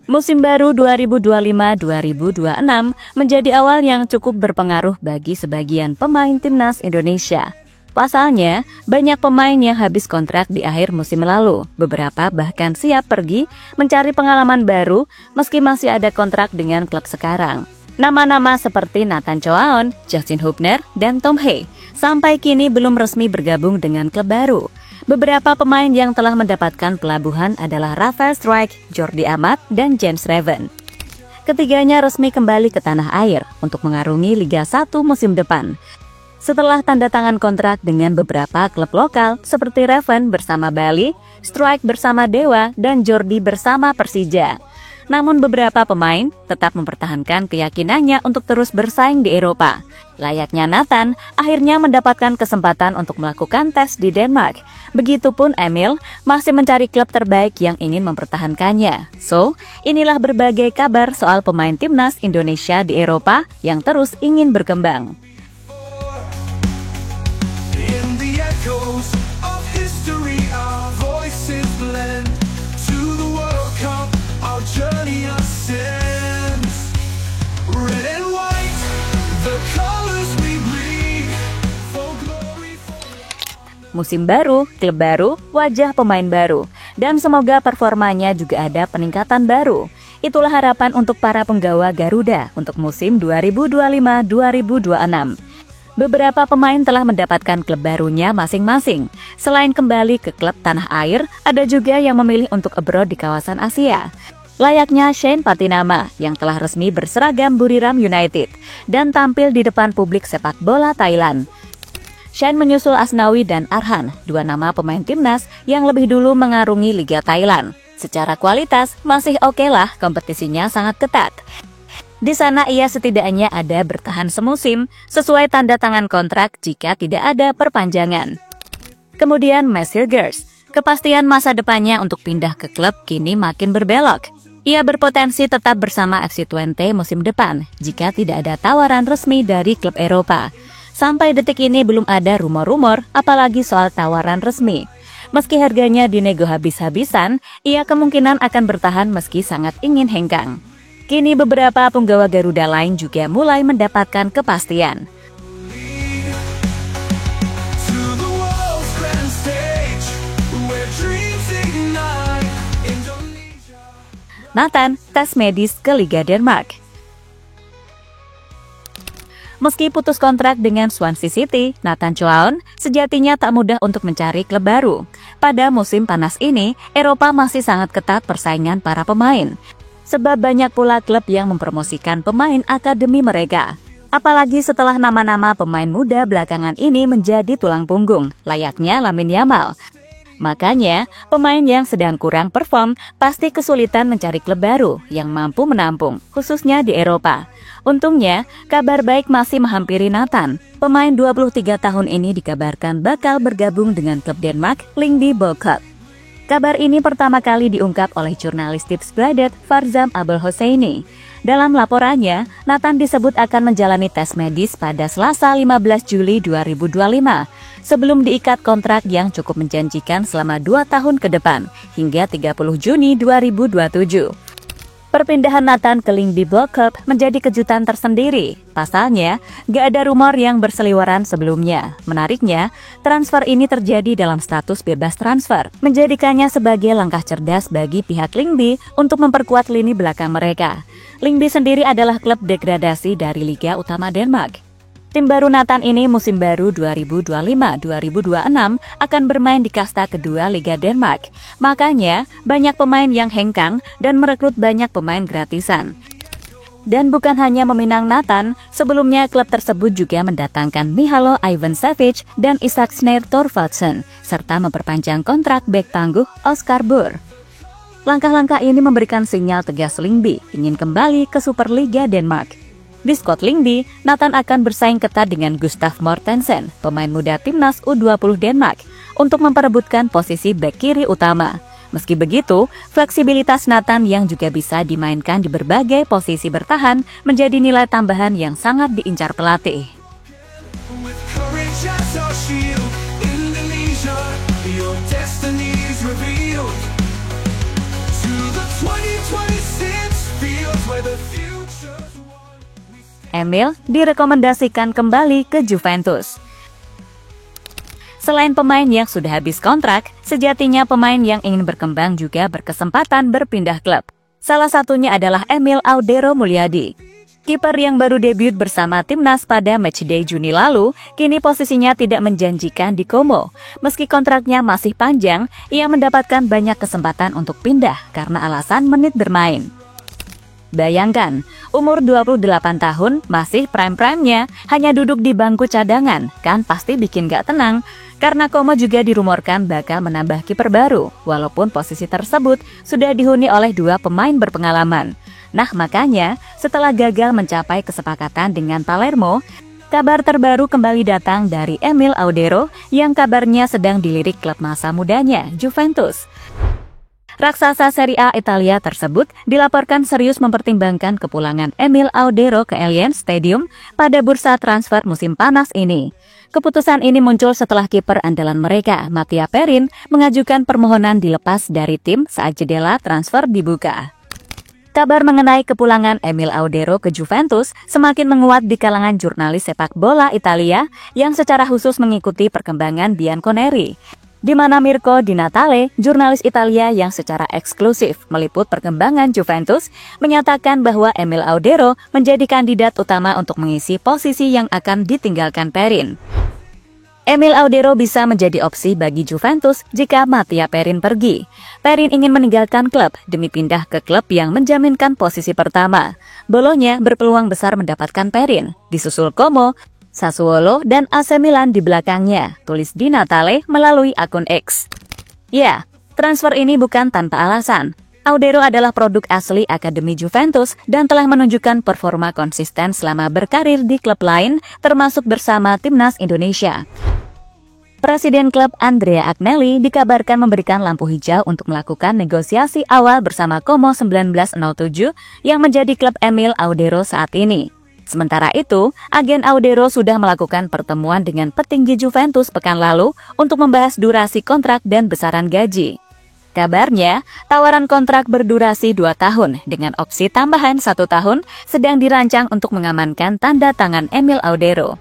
Musim baru 2025-2026 menjadi awal yang cukup berpengaruh bagi sebagian pemain timnas Indonesia. Pasalnya, banyak pemain yang habis kontrak di akhir musim lalu. Beberapa bahkan siap pergi mencari pengalaman baru meski masih ada kontrak dengan klub sekarang. Nama-nama seperti Nathan Choaon, Justin Hubner, dan Tom Hee sampai kini belum resmi bergabung dengan klub baru. Beberapa pemain yang telah mendapatkan pelabuhan adalah Rafael Struijk, Jordi Amat, dan James Raven. Ketiganya resmi kembali ke tanah air untuk mengarungi Liga 1 musim depan. Setelah tanda tangan kontrak dengan beberapa klub lokal seperti Raven bersama Bali, Struijk bersama Dewa, dan Jordi bersama Persija. Namun beberapa pemain tetap mempertahankan keyakinannya untuk terus bersaing di Eropa. Layaknya Nathan, akhirnya mendapatkan kesempatan untuk melakukan tes di Denmark. Begitupun Emil masih mencari klub terbaik yang ingin mempertahankannya. So, inilah berbagai kabar soal pemain timnas Indonesia di Eropa yang terus ingin berkembang. Musim baru, klub baru, wajah pemain baru, dan semoga performanya juga ada peningkatan baru. Itulah harapan untuk para penggawa Garuda untuk musim 2025-2026. Beberapa pemain telah mendapatkan klub barunya masing-masing. Selain kembali ke klub tanah air, ada juga yang memilih untuk abroad di kawasan Asia. Layaknya Shane Patinama yang telah resmi berseragam Buriram United dan tampil di depan publik sepak bola Thailand. Shane menyusul Asnawi dan Arhan, dua nama pemain timnas yang lebih dulu mengarungi Liga Thailand. Secara kualitas masih oke lah, kompetisinya sangat ketat. Di sana ia setidaknya ada bertahan semusim sesuai tanda tangan kontrak jika tidak ada perpanjangan. Kemudian Mads Hilgers, kepastian masa depannya untuk pindah ke klub kini makin berbelok. Ia berpotensi tetap bersama FC Twente musim depan jika tidak ada tawaran resmi dari klub Eropa. Sampai detik ini belum ada rumor-rumor apalagi soal tawaran resmi. Meski harganya dinego habis-habisan, ia kemungkinan akan bertahan meski sangat ingin hengkang. Kini beberapa penggawa Garuda lain juga mulai mendapatkan kepastian. Nathan tes medis ke Liga Denmark. Meski putus kontrak dengan Swansea City, Nathan Choaon sejatinya tak mudah untuk mencari klub baru. Pada musim panas ini, Eropa masih sangat ketat persaingan para pemain. Sebab banyak pula klub yang mempromosikan pemain akademi mereka. Apalagi setelah nama-nama pemain muda belakangan ini menjadi tulang punggung, layaknya Lamine Yamal. Makanya, pemain yang sedang kurang perform pasti kesulitan mencari klub baru yang mampu menampung, khususnya di Eropa. Untungnya, kabar baik masih menghampiri Nathan. Pemain 23 tahun ini dikabarkan bakal bergabung dengan klub Denmark, Lyngby Boldklub. Kabar ini pertama kali diungkap oleh jurnalis Tipsbladet Farzam Abel Hosseini. Dalam laporannya, Nathan disebut akan menjalani tes medis pada Selasa 15 Juli 2025 sebelum diikat kontrak yang cukup menjanjikan selama 2 tahun ke depan hingga 30 Juni 2027. Perpindahan Nathan ke Lyngby Boldklub menjadi kejutan tersendiri. Pasalnya, gak ada rumor yang berseliweran sebelumnya. Menariknya, transfer ini terjadi dalam status bebas transfer, menjadikannya sebagai langkah cerdas bagi pihak Lyngby untuk memperkuat lini belakang mereka. Lyngby sendiri adalah klub degradasi dari Liga Utama Denmark. Tim baru Nathan ini musim baru 2025-2026 akan bermain di kasta kedua Liga Denmark. Makanya, banyak pemain yang hengkang dan merekrut banyak pemain gratisan. Dan bukan hanya meminang Nathan, sebelumnya klub tersebut juga mendatangkan Mihalo Ivan Savic dan Isak Sneijder Thorvaldsen, serta memperpanjang kontrak bek tangguh Oscar Burr. Langkah-langkah ini memberikan sinyal tegas Lyngby ingin kembali ke Superliga Denmark. Di Skot Lyngby, Nathan akan bersaing ketat dengan Gustav Mortensen, pemain muda timnas U20 Denmark, untuk memperebutkan posisi bek kiri utama. Meski begitu, fleksibilitas Nathan yang juga bisa dimainkan di berbagai posisi bertahan menjadi nilai tambahan yang sangat diincar pelatih. Emil direkomendasikan kembali ke Juventus. Selain pemain yang sudah habis kontrak, sejatinya pemain yang ingin berkembang juga berkesempatan berpindah klub. Salah satunya adalah Emil Audero Mulyadi. Kiper yang baru debut bersama timnas pada matchday Juni lalu, kini posisinya tidak menjanjikan di Como. Meski kontraknya masih panjang, ia mendapatkan banyak kesempatan untuk pindah karena alasan menit bermain. Bayangkan, umur 28 tahun, masih prime-prime-nya, hanya duduk di bangku cadangan, kan pasti bikin gak tenang. Karena Como juga dirumorkan bakal menambah kiper baru, walaupun posisi tersebut sudah dihuni oleh dua pemain berpengalaman. Nah makanya, setelah gagal mencapai kesepakatan dengan Palermo, kabar terbaru kembali datang dari Emil Audero yang kabarnya sedang dilirik klub masa mudanya, Juventus. Raksasa Serie A Italia tersebut dilaporkan serius mempertimbangkan kepulangan Emil Audero ke Allianz Stadium pada bursa transfer musim panas ini. Keputusan ini muncul setelah kiper andalan mereka, Mattia Perin, mengajukan permohonan dilepas dari tim saat jendela transfer dibuka. Kabar mengenai kepulangan Emil Audero ke Juventus semakin menguat di kalangan jurnalis sepak bola Italia yang secara khusus mengikuti perkembangan Bianconeri. Di mana Mirko Di Natale, jurnalis Italia yang secara eksklusif meliput perkembangan Juventus, menyatakan bahwa Emil Audero menjadi kandidat utama untuk mengisi posisi yang akan ditinggalkan Perin. Emil Audero bisa menjadi opsi bagi Juventus jika Mattia Perin pergi. Perin ingin meninggalkan klub demi pindah ke klub yang menjaminkan posisi pertama. Bologna berpeluang besar mendapatkan Perin, disusul Como, Sassuolo, dan AC Milan di belakangnya, tulis Di Natale melalui akun X. Ya, transfer ini bukan tanpa alasan. Audero adalah produk asli Akademi Juventus dan telah menunjukkan performa konsisten selama berkarir di klub lain, termasuk bersama timnas Indonesia. Presiden klub Andrea Agnelli dikabarkan memberikan lampu hijau untuk melakukan negosiasi awal bersama Como 1907 yang menjadi klub Emil Audero saat ini. Sementara itu, agen Audero sudah melakukan pertemuan dengan petinggi Juventus pekan lalu untuk membahas durasi kontrak dan besaran gaji. Kabarnya, tawaran kontrak berdurasi 2 tahun dengan opsi tambahan 1 tahun sedang dirancang untuk mengamankan tanda tangan Emil Audero.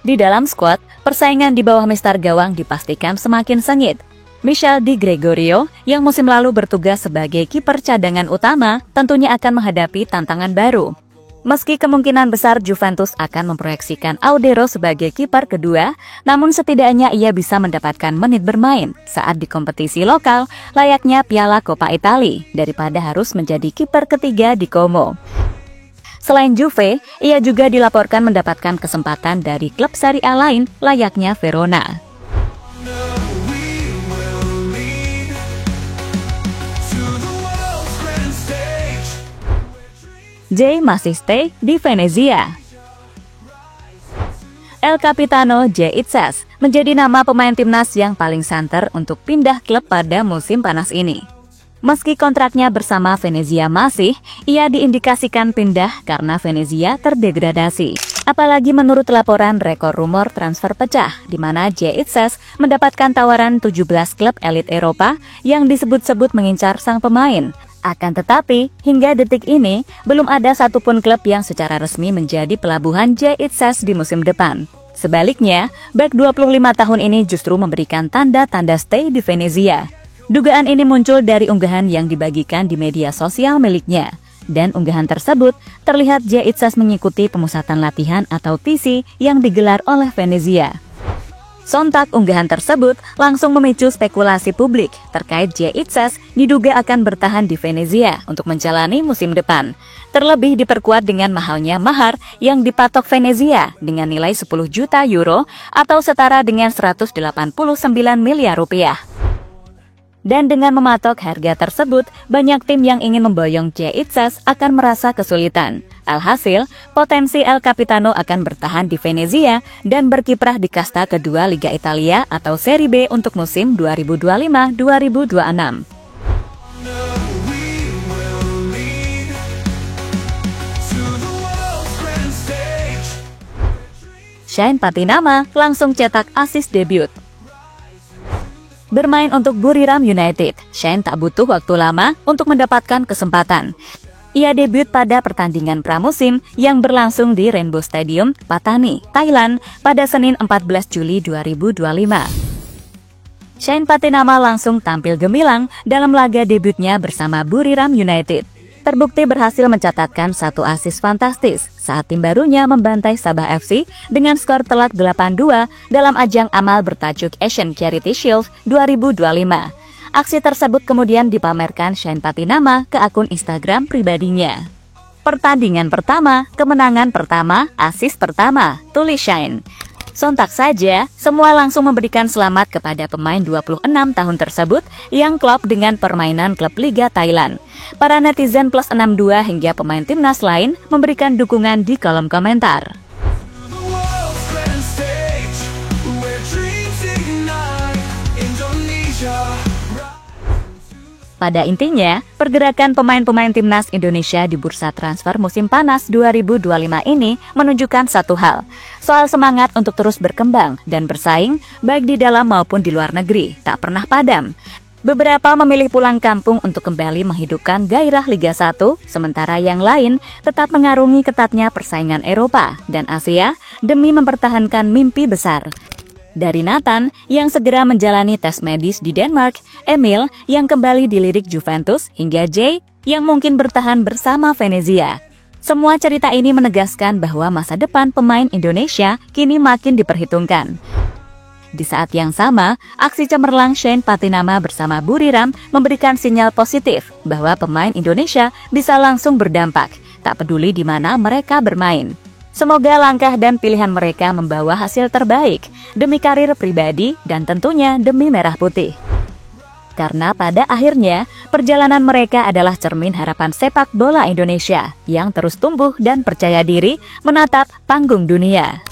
Di dalam skuad, persaingan di bawah mistar gawang dipastikan semakin sengit. Michel Di Gregorio, yang musim lalu bertugas sebagai kiper cadangan utama, tentunya akan menghadapi tantangan baru. Meski kemungkinan besar Juventus akan memproyeksikan Audero sebagai kiper kedua, namun setidaknya ia bisa mendapatkan menit bermain saat di kompetisi lokal layaknya Piala Coppa Italia daripada harus menjadi kiper ketiga di Como. Selain Juve, ia juga dilaporkan mendapatkan kesempatan dari klub Serie A lain layaknya Verona. Jay masih stay di Venezia. El Capitano Jay Itzes menjadi nama pemain timnas yang paling santer untuk pindah klub pada musim panas ini. Meski kontraknya bersama Venezia masih, ia diindikasikan pindah karena Venezia terdegradasi. Apalagi menurut laporan rekor rumor transfer pecah, di mana Jay Itzes mendapatkan tawaran 17 klub elit Eropa yang disebut-sebut mengincar sang pemain. Akan tetapi, hingga detik ini, belum ada satupun klub yang secara resmi menjadi pelabuhan Jay Itzes di musim depan. Sebaliknya, bek 25 tahun ini justru memberikan tanda-tanda stay di Venezia. Dugaan ini muncul dari unggahan yang dibagikan di media sosial miliknya. Dan unggahan tersebut terlihat Jay Itzes mengikuti pemusatan latihan atau TC yang digelar oleh Venezia. Sontak unggahan tersebut langsung memicu spekulasi publik terkait Jay Itzes diduga akan bertahan di Venezia untuk menjalani musim depan. Terlebih diperkuat dengan mahalnya mahar yang dipatok Venezia dengan nilai 10 juta euro atau setara dengan 189 miliar rupiah. Dan dengan mematok harga tersebut, banyak tim yang ingin memboyong Jay Itzes akan merasa kesulitan. Alhasil, potensi El Capitano akan bertahan di Venezia dan berkiprah di kasta kedua Liga Italia atau Serie B untuk musim 2025-2026. Shane Patinama langsung cetak assist debut. Bermain untuk Buriram United, Shane tak butuh waktu lama untuk mendapatkan kesempatan. Ia debut pada pertandingan pramusim yang berlangsung di Rainbow Stadium, Patani, Thailand pada Senin 14 Juli 2025. Shane Patinama langsung tampil gemilang dalam laga debutnya bersama Buriram United. Terbukti berhasil mencatatkan satu assist fantastis saat tim barunya membantai Sabah FC dengan skor telak 8-2 dalam ajang amal bertajuk Asian Charity Shield 2025. Aksi tersebut kemudian dipamerkan Shane Patinama ke akun Instagram pribadinya. Pertandingan pertama, kemenangan pertama, assist pertama, tulis Shane. Sontak saja, semua langsung memberikan selamat kepada pemain 26 tahun tersebut yang klop dengan permainan klub Liga Thailand. Para netizen plus 62 hingga pemain timnas lain memberikan dukungan di kolom komentar. Pada intinya, pergerakan pemain-pemain timnas Indonesia di bursa transfer musim panas 2025 ini menunjukkan satu hal, soal semangat untuk terus berkembang dan bersaing baik di dalam maupun di luar negeri, tak pernah padam. Beberapa memilih pulang kampung untuk kembali menghidupkan gairah Liga 1, sementara yang lain tetap mengarungi ketatnya persaingan Eropa dan Asia demi mempertahankan mimpi besar. Dari Nathan yang segera menjalani tes medis di Denmark, Emil yang kembali dilirik Juventus, hingga Jay yang mungkin bertahan bersama Venezia. Semua cerita ini menegaskan bahwa masa depan pemain Indonesia kini makin diperhitungkan. Di saat yang sama, aksi cemerlang Shane Patinama bersama Buriram memberikan sinyal positif bahwa pemain Indonesia bisa langsung berdampak, tak peduli di mana mereka bermain. Semoga langkah dan pilihan mereka membawa hasil terbaik demi karir pribadi dan tentunya demi Merah Putih. Karena pada akhirnya, perjalanan mereka adalah cermin harapan sepak bola Indonesia yang terus tumbuh dan percaya diri menatap panggung dunia.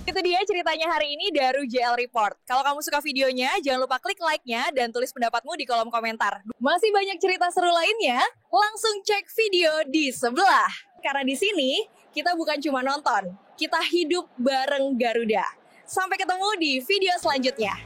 Itu dia ceritanya hari ini dari JL Report. Kalau kamu suka videonya, jangan lupa klik like-nya dan tulis pendapatmu di kolom komentar. Masih banyak cerita seru lainnya, langsung cek video di sebelah. Karena di sini, kita bukan cuma nonton, kita hidup bareng Garuda. Sampai ketemu di video selanjutnya.